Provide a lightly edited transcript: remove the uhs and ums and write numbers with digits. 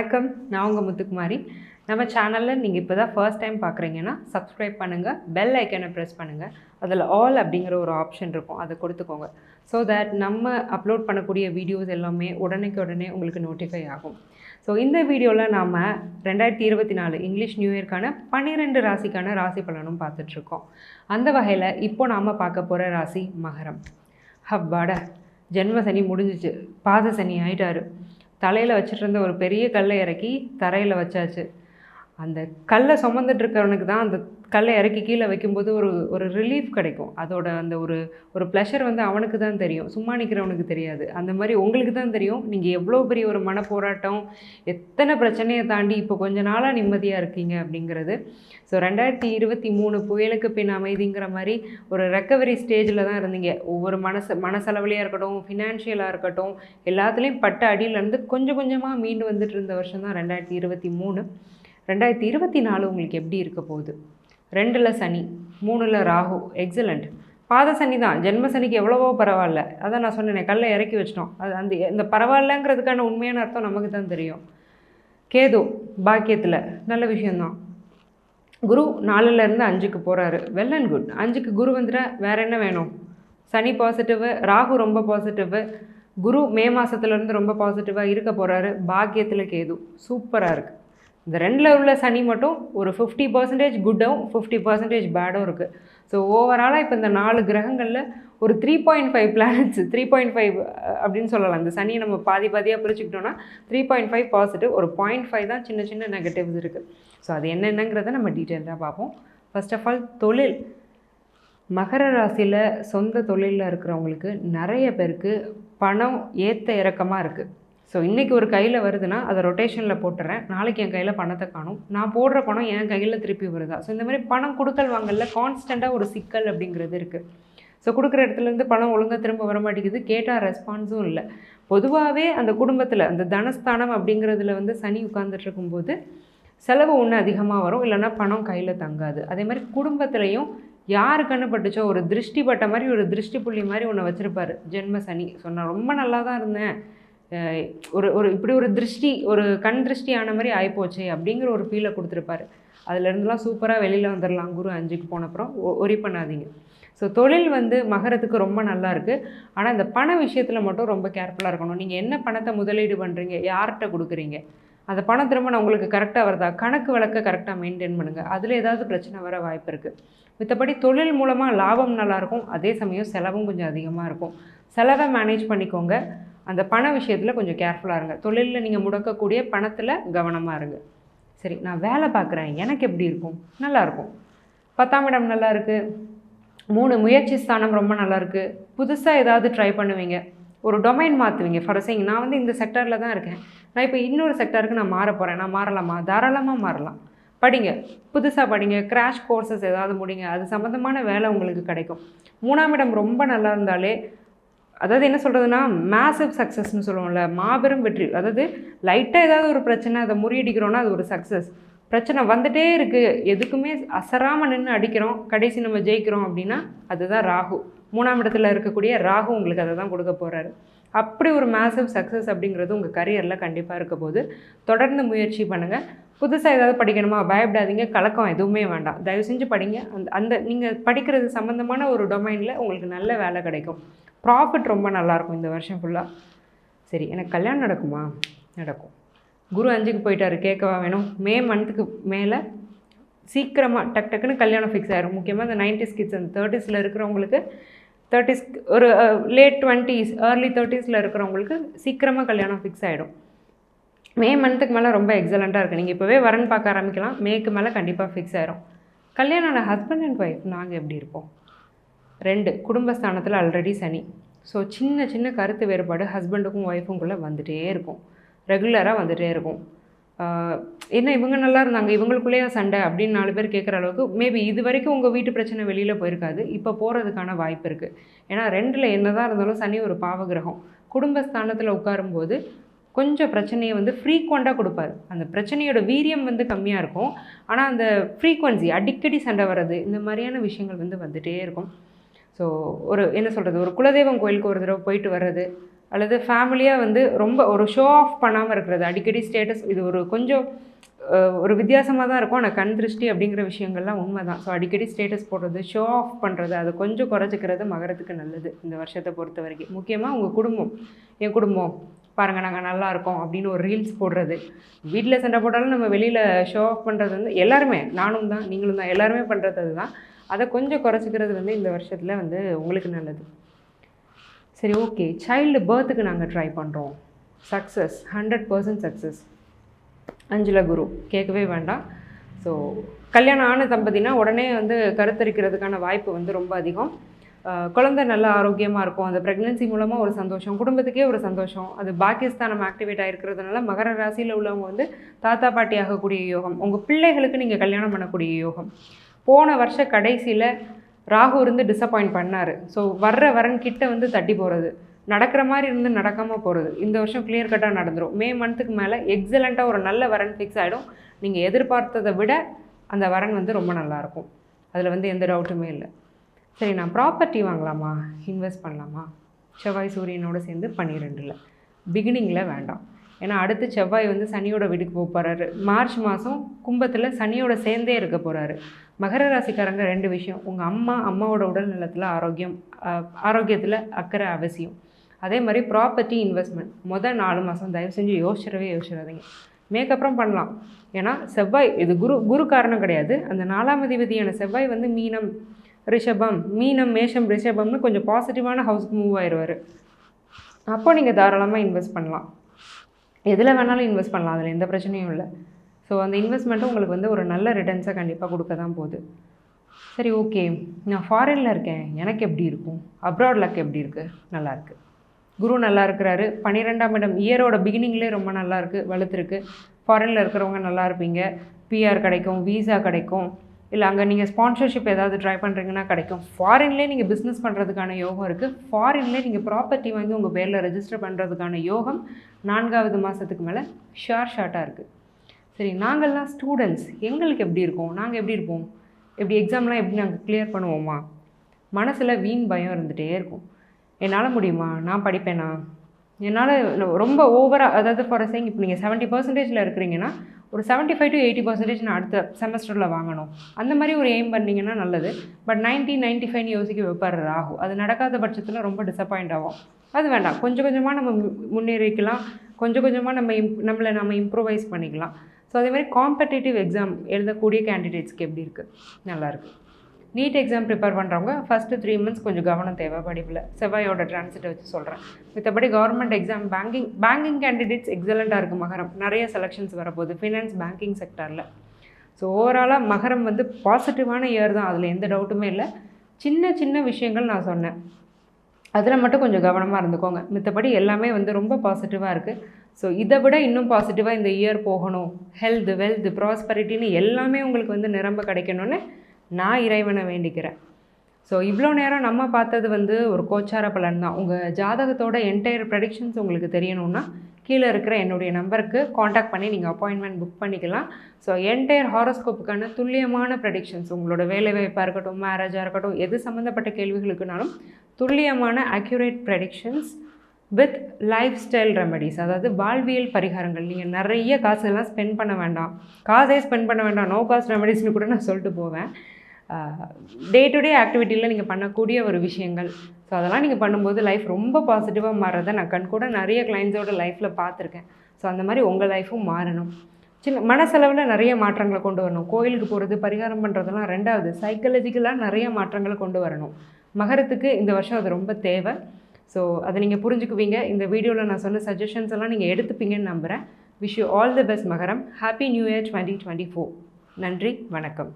வணக்கம், நான் உங்கள் முத்துக்குமாரி. நம்ம சேனலில் நீங்கள் இப்போ தான் ஃபர்ஸ்ட் டைம் பார்க்குறீங்கன்னா சப்ஸ்கிரைப் பண்ணுங்கள், பெல் ஐக்கனை ப்ரெஸ் பண்ணுங்கள். அதில் ஆல் அப்படிங்கிற ஒரு ஆப்ஷன் இருக்கும், அதை கொடுத்துக்கோங்க. ஸோ தட் நம்ம அப்லோட் பண்ணக்கூடிய வீடியோஸ் எல்லாமே உடனே உங்களுக்கு நோட்டிஃபை ஆகும். ஸோ இந்த வீடியோவில் நாம் 2024 இங்கிலீஷ் நியூ இயர்க்கான 12 ராசிக்கான ராசி பலனும் பார்த்துட்ருக்கோம். அந்த வகையில் இப்போ நாம் பார்க்க போகிற ராசி மகரம். ஹப்பாட ஜென்ம சனி முடிஞ்சிச்சு, பாத சனி ஆயிட்டாரு. தலையில் வச்சுட்டு இருந்த ஒரு பெரிய கல்லை இறக்கி தரையில் வச்சாச்சு. அந்த கல்லை சுமந்துட்டுருக்கிறவனுக்கு தான் அந்த கல்லை இறக்கி கீழே வைக்கும்போது ஒரு ரிலீஃப் கிடைக்கும். அதோட அந்த ஒரு ப்ளஷர் வந்து அவனுக்கு தான் தெரியும், சும்மா நிற்கிறவனுக்கு தெரியாது. அந்த மாதிரி உங்களுக்கு தான் தெரியும் நீங்கள் எவ்வளோ பெரிய ஒரு மனப்போராட்டம், எத்தனை பிரச்சனையை தாண்டி இப்போ கொஞ்ச நாளாக நிம்மதியாக இருக்கீங்க அப்படிங்கிறது. ஸோ 2023 புயலுக்கு பின் அமைதிங்கிற மாதிரி ஒரு ரெக்கவரி ஸ்டேஜில் தான் இருந்தீங்க. ஒவ்வொரு மனசளவுலையாக இருக்கட்டும், ஃபினான்ஷியலாக இருக்கட்டும், எல்லாத்துலேயும் பட்ட அடியிலேருந்து கொஞ்சம் கொஞ்சமாக மீண்டு வந்துட்டு இருந்த வருஷம் தான் 2023. 2024 உங்களுக்கு எப்படி இருக்க போகுது? 2ல் சனி, 3ல் ராகு, எக்ஸலண்ட். பாத சனி தான், ஜென்ம சனிக்கு எவ்வளவோ பரவாயில்ல. அதான் நான் சொன்னேனே, கல்லை இறக்கி வச்சிட்டோம். அது இந்த பரவாயில்லங்கிறதுக்கான உண்மையான அர்த்தம் நமக்கு தான் தெரியும். கேது பாக்கியத்தில் நல்ல விஷயந்தான். குரு 4லேருந்து 5க்கு போகிறாரு, வெல் அண்ட் குட். 5க்கு குரு வந்துட்டா வேறு என்ன வேணும்? சனி பாசிட்டிவு, ராகு ரொம்ப பாசிட்டிவு, குரு மே மாதத்துலேருந்து ரொம்ப பாசிட்டிவாக இருக்க போகிறாரு. பாக்கியத்தில் கேது சூப்பராக இருக்குது. இந்த 2ல் உள்ள சனி மட்டும் ஒரு 50% குட்டும் 50% பேடும் இருக்குது. ஸோ ஓவராலாக இப்போ இந்த 4 கிரகங்களில் ஒரு 3.5 பிளானட்ஸ், 3.5 அப்படின்னு சொல்லலாம். இந்த சனியை நம்ம பாதியாக பிரிச்சுக்கிட்டோன்னா 3.5 பாசிட்டிவ், ஒரு 0.5 தான் சின்ன நெகட்டிவ்ஸ் இருக்குது. ஸோ அது என்னங்கிறத நம்ம டீட்டெயிலாக பார்ப்போம். ஃபர்ஸ்ட் ஆஃப் ஆல் தொழில். மகர ராசியில் சொந்த தொழிலில் இருக்கிறவங்களுக்கு நிறைய பேருக்கு பணம் ஏற்ற இறக்கமாக இருக்குது. ஸோ இன்றைக்கி ஒரு கையில் வருதுன்னா அதை ரொட்டேஷனில் போட்டுறேன், நாளைக்கு என் கையில் பணத்தை காணும், நான் போடுற பணம் என் கையில் திருப்பி வருதா? ஸோ இந்த மாதிரி பணம் கொடுக்கல் வாங்கல கான்ஸ்டண்ட்டாக ஒரு சிக்கல் அப்படிங்கிறது இருக்குது. ஸோ கொடுக்குற இடத்துலேருந்து பணம் ஒழுங்காக திரும்ப வர மாட்டேங்குது, கேட்டால் ரெஸ்பான்ஸும் இல்லை. பொதுவாகவே அந்த குடும்பத்தில் அந்த தனஸ்தானம் அப்படிங்கிறதுல வந்து சனி உட்கார்ந்துட்டு இருக்கும்போது செலவு ஒன்று அதிகமாக வரும், இல்லைன்னா பணம் கையில் தங்காது. அதே மாதிரி குடும்பத்துலேயும் யாரு கண்ணு பட்டுச்சோ ஒரு திருஷ்டி பட்ட மாதிரி ஒரு திருஷ்டி புள்ளி மாதிரி ஒன்று வச்சுருப்பார் ஜென்ம சனி. ஸோ நான் ரொம்ப நல்லா தான் இருந்தேன், இப்படி ஒரு திருஷ்டி, ஒரு கண் திருஷ்டி ஆன மாதிரி ஆகிப்போச்சு அப்படிங்கிற ஒரு ஃபீலை கொடுத்துருப்பாரு. அதுலேருந்துலாம் சூப்பராக வெளியில் வந்துடலாம் குரு 5க்கு போனப்புறம். ஒரி பண்ணாதீங்க. ஸோ தொழில் வந்து மகரத்துக்கு ரொம்ப நல்லா இருக்குது. ஆனால் இந்த பண விஷயத்தில் மட்டும் ரொம்ப கேர்ஃபுல்லாக இருக்கணும். நீங்கள் என்ன பணத்தை முதலீடு பண்ணுறீங்க, யார்கிட்ட கொடுக்குறீங்க, அந்த பணம் திரும்ப நான் உங்களுக்கு கரெக்டாக வருதா, கணக்கு வழக்க கரெக்டாக மெயின்டைன் பண்ணுங்கள். அதில் ஏதாவது பிரச்சனை வர வாய்ப்பு இருக்குது. மற்றபடி தொழில் மூலமாக லாபம் நல்லாயிருக்கும், அதே சமயம் செலவும் கொஞ்சம் அதிகமாக இருக்கும். செலவை மேனேஜ் பண்ணிக்கோங்க. அந்த பண விஷயத்தில் கொஞ்சம் கேர்ஃபுல்லாக இருங்க. தொழிலில் நீங்கள் முடக்கக்கூடிய பணத்தில் கவனமாக இருங்க. சரி, நான் வேலை பார்க்குறேன், எனக்கு எப்படி இருக்கும்? நல்லாயிருக்கும். 10ஆம் இடம் நல்லா இருக்குது. 3 முயற்சி ஸ்தானம் ரொம்ப நல்லாயிருக்கு. புதுசாக ஏதாவது ட்ரை பண்ணுவீங்க, ஒரு டொமைன் மாற்றுவீங்க. ஃபார் எக்ஸாம்பிள் நான் வந்து இந்த செக்டரில் தான் இருக்கேன், நான் இப்போ இன்னொரு செக்டருக்கு நான் மாற போகிறேன், நான் மாறலாமா? தாராளமாக மாறலாம். படிங்க, புதுசாக படிங்க, கிராஷ் கோர்சஸ் ஏதாவது முடிங்க, அது சம்மந்தமான வேலை உங்களுக்கு கிடைக்கும். 3ஆம் இடம் ரொம்ப நல்லா இருந்தாலே, அதாவது என்ன சொல்கிறதுனா மேசிவ் சக்ஸஸ்ன்னு சொல்லுவோம்ல, மாபெரும் வெற்றி. அதாவது லைட்டாக ஏதாவது ஒரு பிரச்சனை, அதை முறியடிக்கிறோன்னா அது ஒரு சக்ஸஸ். பிரச்சனை வந்துகிட்டே இருக்குது, எதுக்குமே அசராமல் நின்று அடிக்கிறோம், கடைசி நம்ம ஜெயிக்கிறோம் அப்படின்னா அதுதான் ராகு. 3ஆம் இடத்துல இருக்கக்கூடிய ராகு உங்களுக்கு அதை தான் கொடுக்க போகிறாரு. அப்படி ஒரு மேசிவ் சக்ஸஸ் அப்படிங்கிறது உங்கள் கரியரில் கண்டிப்பாக இருக்க போது. தொடர்ந்து முயற்சி பண்ணுங்கள். புதுசாக ஏதாவது படிக்கணுமா, பயப்படாதீங்க, கலக்கம் எதுவுமே வேண்டாம், தயவு செஞ்சு படிங்க. அந்த நீங்கள் படிக்கிறது சம்மந்தமான ஒரு டொமைனில் உங்களுக்கு நல்ல வேலை கிடைக்கும். ப்ராஃபிட் ரொம்ப நல்லாயிருக்கும் இந்த வருஷம் ஃபுல்லாக. சரி, எனக்கு கல்யாணம் நடக்குமா? நடக்கும். குரு 5க்கு போயிட்டாரு, கேட்கவா வேணும்? மே மந்த்துக்கு மேலே சீக்கிரமாக டக்குன்னு கல்யாணம் ஃபிக்ஸ் ஆகிடும். முக்கியமாக இந்த 90s கிட்ஸ், அந்த 30ஸில் இருக்கிறவங்களுக்கு, 30s ஒரு லேட் 20s ஏர்லி 30ஸில் இருக்கிறவங்களுக்கு சீக்கிரமாக கல்யாணம் ஃபிக்ஸ் ஆகிடும். மே மந்த்துக்கு மேலே ரொம்ப எக்ஸலண்ட்டாக இருக்குது. நீங்கள் இப்போவே வரன் பார்க்க ஆரம்பிக்கலாம், மேக்கு மேலே கண்டிப்பாக ஃபிக்ஸ் ஆகிடும். கல்யாணம் ஹஸ்பண்ட் அண்ட் ஒய்ஃப் நாங்கள் எப்படி இருப்போம்? 2 குடும்பஸ்தானத்தில் ஆல்ரெடி சனி. ஸோ சின்ன கருத்து வேறுபாடு ஹஸ்பண்டுக்கும் ஒய்ஃபுக்குள்ளே வந்துகிட்டே இருக்கும், ரெகுலராக வந்துகிட்டே இருக்கும். என்ன இவங்க நல்லா இருந்தாங்க, இவங்களுக்குள்ளேயே சண்டை அப்படின்னு 4 பேர் கேட்குற அளவுக்கு மேபி இது வரைக்கும் உங்கள் வீட்டு பிரச்சனை வெளியில் போயிருக்காது, இப்போ போகிறதுக்கான வாய்ப்பு இருக்குது. ஏன்னா 2ல் என்ன தான் இருந்தாலும் சனி ஒரு பாவகிரகம். குடும்பஸ்தானத்தில் உட்காரும்போது கொஞ்சம் பிரச்சனையை வந்து ஃப்ரீக்வெண்ட்டாக கொடுப்பாரு. அந்த பிரச்சனையோட வீரியம் வந்து கம்மியாக இருக்கும், ஆனால் அந்த ஃப்ரீக்வன்சி, அடிக்கடி சண்டை வர்றது, இந்த மாதிரியான விஷயங்கள் வந்து வந்துகிட்டே இருக்கும். ஸோ ஒரு என்ன சொல்கிறது, ஒரு குலதெய்வம் கோயிலுக்கு ஒரு தடவை போயிட்டு வர்றது, அல்லது ஃபேமிலியாக வந்து ரொம்ப ஒரு ஷோ ஆஃப் பண்ணாமல் இருக்கிறது, அடிக்கடி ஸ்டேட்டஸ், இது ஒரு கொஞ்சம் ஒரு வித்தியாசமாக தான் இருக்கும். ஆனால் கண் திருஷ்டி அப்படிங்கிற விஷயங்கள்லாம் உண்மை தான். ஸோ அடிக்கடி ஸ்டேட்டஸ் போடுறது, ஷோ ஆஃப் பண்ணுறது, அதை கொஞ்சம் குறைச்சிக்கிறது மகரத்துக்கு நல்லது இந்த வருஷத்தை பொறுத்த வரைக்கும். முக்கியமாக உங்கள் குடும்பம், என் குடும்பம் பாருங்கள் நாங்கள் நல்லா இருக்கோம் அப்படின்னு ஒரு ரீல்ஸ் போடுறது, வீட்டில் சண்டை போட்டாலும் நம்ம வெளியில் ஷோ ஆஃப் பண்ணுறது வந்து எல்லாருமே, நானும் தான் நீங்களும் தான், எல்லாருமே பண்ணுறது அதுதான். அதை கொஞ்சம் குறைச்சிக்கிறது வந்து இந்த வருஷத்தில் வந்து உங்களுக்கு நல்லது. சரி, ஓகே. சைல்டு பர்த்துக்கு நாங்கள் ட்ரை பண்ணுறோம். Success 100% success. 5ல் குரு கேட்கவே வேண்டாம். ஸோ கல்யாணம் ஆன தம்பதினா உடனே வந்து கருத்தரிக்கிறதுக்கான வாய்ப்பு வந்து ரொம்ப அதிகம். குழந்தை நல்லா ஆரோக்கியமாக இருக்கும். அந்த ப்ரெக்னென்சி மூலமாக ஒரு சந்தோஷம், குடும்பத்துக்கே ஒரு சந்தோஷம். அது பாக்கியஸ்தானம் ஆக்டிவேட் ஆகிருக்கிறதுனால மகர ராசியில் உள்ளவங்க வந்து தாத்தா பாட்டி ஆகக்கூடிய யோகம், உங்கள் பிள்ளைகளுக்கு நீங்கள் கல்யாணம் பண்ணக்கூடிய யோகம். போன வருஷ கடைசியில் ராகு இருந்து டிசப்பாயிண்ட் பண்ணார். ஸோ வர்ற வரன் கிட்ட வந்து தட்டி போகிறது, நடக்கிற மாதிரி இருந்து நடக்காமல் போகிறது. இந்த வருஷம் கிளியர் கட்டாக நடந்துடும். மே மந்த்துக்கு மேலே எக்ஸலண்ட்டாக ஒரு நல்ல வரன் ஃபிக்ஸ் ஆகிடும். நீங்கள் எதிர்பார்த்ததை விட அந்த வரன் வந்து ரொம்ப நல்லாயிருக்கும். அதில் வந்து எந்த டவுட்டுமே இல்லை. சரி, நான் ப்ராப்பர்ட்டி வாங்கலாமா, இன்வெஸ்ட் பண்ணலாமா? செவ்வாய் சூரியனோடு சேர்ந்து 12ல் பிகினிங்கில் வேண்டாம். ஏன்னா அடுத்து செவ்வாய் வந்து சனியோட வீட்டுக்கு போக போகிறாரு. மார்ச் மாதம் கும்பத்தில் சனியோட சேர்ந்தே இருக்க போகிறாரு. மகர ராசிக்காரங்க 2 விஷயம், உங்கள் அம்மாவோட உடல் நலத்தில் ஆரோக்கியத்தில் அக்கறை அவசியம். அதே மாதிரி ப்ராப்பர்ட்டி இன்வெஸ்ட்மெண்ட் மொதல் 4 மாதம் தயவு செஞ்சு யோசிச்சிடாதீங்க. மேக்கப்புறம் பண்ணலாம். ஏன்னா செவ்வாய் இது குரு காரணம் கிடையாது. அந்த 4ஆம் அதிபதியான செவ்வாய் வந்து மீனம், மேஷம், ரிஷபம்னு கொஞ்சம் பாசிட்டிவான ஹவுஸ்க்கு மூவ் ஆயிடுவார். அப்போ நீங்கள் தாராளமாக இன்வெஸ்ட் பண்ணலாம். எதில் வேணாலும் இன்வெஸ்ட் பண்ணலாம், அதில் எந்த பிரச்சனையும் இல்லை. ஸோ அந்த இன்வெஸ்ட்மெண்ட்டும் உங்களுக்கு வந்து ஒரு நல்ல ரிட்டர்ன்ஸை கண்டிப்பாக கொடுக்க தான் போகுது. சரி, ஓகே. நான் ஃபாரினில் இருக்கேன், எனக்கு எப்படி இருக்கும்? அப்ராட் லக் எப்படி இருக்குது? நல்லாயிருக்கு. குரு நல்லா இருக்கிறாரு. 12ஆம் இடம் இயரோட பிகினிங்லேயே ரொம்ப நல்லாயிருக்கு, வலுத்துருக்கு. ஃபாரினில் இருக்கிறவங்க நல்லா இருப்பீங்க. பிஆர் கிடைக்கும், வீசா கிடைக்கும், இல்லை அங்கே நீங்கள் ஸ்பான்சர்ஷிப் ஏதாவது ட்ரை பண்ணுறீங்கன்னா கிடைக்கும். ஃபாரின்லேயே நீங்கள் பிஸ்னஸ் பண்ணுறதுக்கான யோகம் இருக்குது. ஃபாரின்லேயே நீங்கள் ப்ராப்பர்ட்டி வாங்கி உங்கள் பேரில் ரெஜிஸ்டர் பண்ணுறதுக்கான யோகம் 4வது மாதத்துக்கு மேலே ஷார்ட்டாக இருக்குது. சரி, நாங்கள்லாம் ஸ்டூடெண்ட்ஸ், எங்களுக்கு எப்படி இருக்கும்? நாங்கள் எப்படி இருப்போம்? எக்ஸாம்லாம் எப்படி நாங்கள் கிளியர் பண்ணுவோமா? மனசில் வீண் பயம் இருந்துகிட்டே இருக்கும். என்னால் முடியுமா? நான் படிப்பேனா? என்னால் ரொம்ப ஓவராக, அதாவது ஃபார் சேயிங் இப்போ நீங்கள் 70% இருக்கிறீங்கன்னா ஒரு 75 to 80% நான் அடுத்த செமஸ்டரில் வாங்கணும், அந்த மாதிரி ஒரு எய்ம் பண்ணிங்கன்னா நல்லது. பட் 90-95 யோசிக்க வைப்பார் ராகு. அது நடக்காத பட்சத்தில் ரொம்ப டிசப்பாயிண்ட் ஆகும். அது வேண்டாம். கொஞ்சம் கொஞ்சமாக நம்ம முன்னேறிக்கலாம், கொஞ்சம் கொஞ்சமாக நம்மளை இம்ப்ரூவைஸ் பண்ணிக்கலாம். ஸோ அதே மாதிரி காம்படிட்டிவ் எக்ஸாம் எழுதக்கூடிய கேண்டிடேட்ஸ்க்கு எப்படி இருக்குது? நல்லாயிருக்கு. நீட் எக்ஸாம் ப்ரிப்பேர் பண்ணுறவங்க ஃபஸ்ட்டு 3 months கொஞ்சம் கவனம் தேவை படிப்பில். செவ்வாயோட டிரான்சிட்டை வச்சு சொல்கிறேன். மற்றபடி கவர்மெண்ட் எக்ஸாம், பேங்கிங் கேண்டிடேட்ஸ் எக்ஸலண்ட்டாக இருக்குது மகரம். நிறைய செலெக்ஷன்ஸ் வரப்போகுது ஃபினான்ஸ், பேங்கிங் செக்டரில். ஸோ ஓவராலாக மகரம் வந்து பாசிட்டிவான இயர் தான், அதில் எந்த டவுட்டுமே இல்லை. சின்ன சின்ன விஷயங்கள் நான் சொன்னேன், அதில் மட்டும் கொஞ்சம் கவனமாக இருந்துக்கோங்க. மற்றபடி எல்லாமே வந்து ரொம்ப பாசிட்டிவாக இருக்குது. ஸோ இதை விட இன்னும் பாசிட்டிவாக இந்த இயர் போகணும். ஹெல்த், வெல்த், ப்ராஸ்பரிட்டின்னு எல்லாமே உங்களுக்கு வந்து நிரம்ப கிடைக்கணும்னு நான் இறைவனை வேண்டிக்கிறேன். ஸோ இவ்வளோ நேரம் நம்ம பார்த்தது வந்து ஒரு கோச்சார பலன் தான். உங்கள் ஜாதகத்தோட என்டையர் ப்ரெடிக்ஷன்ஸ் உங்களுக்கு தெரியணும்னா கீழே இருக்கிற என்னுடைய நம்பருக்கு காண்டாக்ட் பண்ணி நீங்கள் அப்பாயின்மெண்ட் புக் பண்ணிக்கலாம். ஸோ என்டையர் ஹாரோஸ்கோப்புக்கான துல்லியமான ப்ரெடிக்ஷன்ஸ், உங்களோட வேலைவாய்ப்பாக இருக்கட்டும், மேரேஜாக இருக்கட்டும், எது சம்மந்தப்பட்ட கேள்விகளுக்குனாலும் துல்லியமான accurate predictions with life style remedies, அதாவது வாழ்வியல் பரிகாரங்கள். நீங்கள் நிறைய காசெல்லாம் ஸ்பெண்ட் பண்ண வேண்டாம், நோ காஸ்ட் ரெமெடிஸ்னு கூட நான் சொல்லிட்டு போவேன். டே டு டே ஆக்டிவிட்டியில் நீங்கள் பண்ணக்கூடிய ஒரு விஷயங்கள். ஸோ அதெல்லாம் நீங்கள் பண்ணும்போது லைஃப் ரொம்ப பாசிட்டிவாக மாறுறதை நான் கண்கூட நிறைய கிளைண்ட்ஸோட லைஃப்பில் பார்த்துருக்கேன். ஸோ அந்த மாதிரி உங்கள் லைஃப்பும் மாறணும். சின்ன மனசளவில் நிறைய மாற்றங்களை கொண்டு வரணும். கோயிலுக்கு போகிறது, பரிகாரம் பண்ணுறதெல்லாம் 2வது. சைக்காலஜிக்கலாக நிறைய மாற்றங்களை கொண்டு வரணும். மகரத்துக்கு இந்த வருஷம் அது ரொம்ப தேவை. ஸோ அதை நீங்கள் புரிஞ்சுக்குவீங்க. இந்த வீடியோவில் நான் சொன்ன சஜஷன்ஸ் எல்லாம் நீங்கள் எடுத்துப்பீங்கன்னு நம்புகிறேன். Wish you all the best Makaram. Happy new year 2024. நன்றி, வணக்கம்.